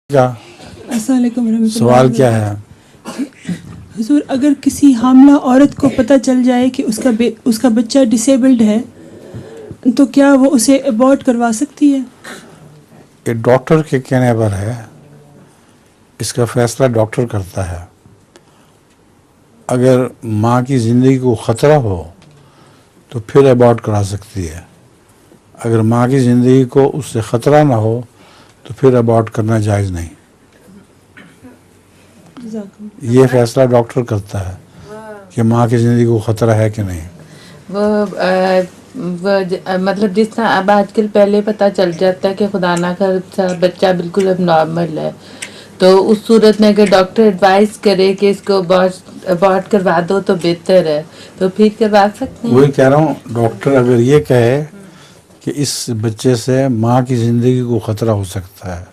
کیا السلام علیکم ورحمۃ اللہ۔ سوال کیا ہے؟ حضور، اگر کسی حاملہ عورت کو پتہ چل جائے کہ اس کا بچہ ڈسیبلڈ ہے تو کیا وہ اسے ابورٹ کروا سکتی ہے؟ یہ ڈاکٹر کے کہنے پر ہے، اس کا فیصلہ ڈاکٹر کرتا ہے۔ اگر ماں کی زندگی کو خطرہ ہو تو پھر ابورٹ کرا سکتی ہے، اگر ماں کی زندگی کو اس سے خطرہ نہ ہو تو پھر ابورٹ کرنا جائز نہیں۔ یہ فیصلہ ڈاکٹر کرتا ہے کہ ماں کی زندگی کو خطرہ ہے کہ نہیں۔ مطلب جس طرح اب آج کل پہلے پتہ چل جاتا ہے کہ خدا نہ خواستہ بچہ بالکل اب نارمل ہے، تو اس صورت میں اگر ڈاکٹر ایڈوائز کرے کہ اس کو ابورٹ کروا دو تو بہتر ہے، تو پھر کروا سکتے ہیں۔ وہی کہہ رہا ہوں، ڈاکٹر اگر یہ کہے کہ اس بچے سے ماں کی زندگی کو خطرہ ہو سکتا ہے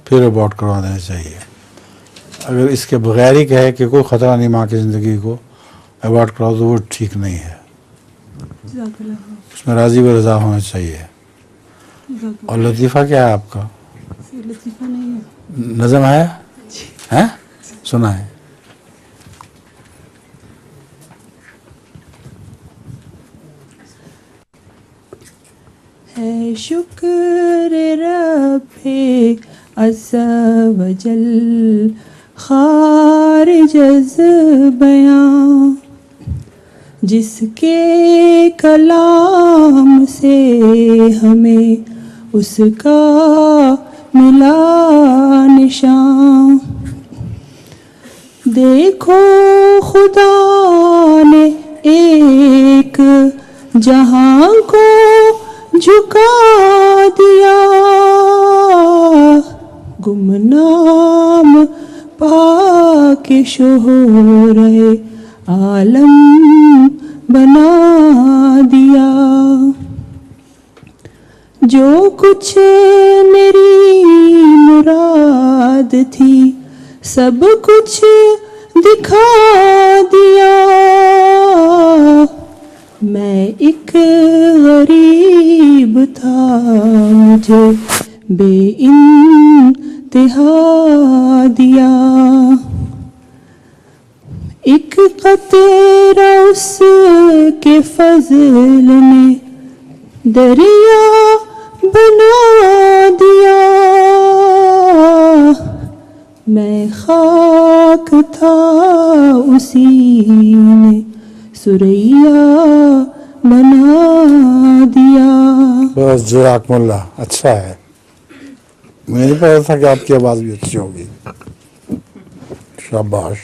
پھر ابورٹ کروا دینا چاہیے۔ اگر اس کے بغیر ہی کہے کہ کوئی خطرہ نہیں ماں کی زندگی کو، ابورٹ کراؤ، تو وہ ٹھیک نہیں ہے۔ اس میں راضی و رضا ہونا چاہیے۔ اور لطیفہ کیا ہے آپ کا؟ لطیفہ نہیں ہے، نظم ہے؟ سنا ہے؟ ہے شکر رب عز و جل خارج از بیاں، جس کے کلام سے ہمیں اس کا ملا نشان۔ دیکھو خدا نے ایک جہاں کو جھکا دیا، گمنام پاک شہرے عالم بنا دیا۔ جو کچھ میری مراد تھی سب کچھ دکھا دیا، میں ایک غریب تھا مجھے بے انتہا دیا، ایک قطرہ اس کے فضل نے دریا بنا دیا، میں خاک تھا اسی نے سریا بنا دیا۔ بس جزاکم اللہ، اچھا ہے۔ مجھے نہیں پتا تھا کہ آپ کی آواز بھی اچھی ہوگی، شاباش۔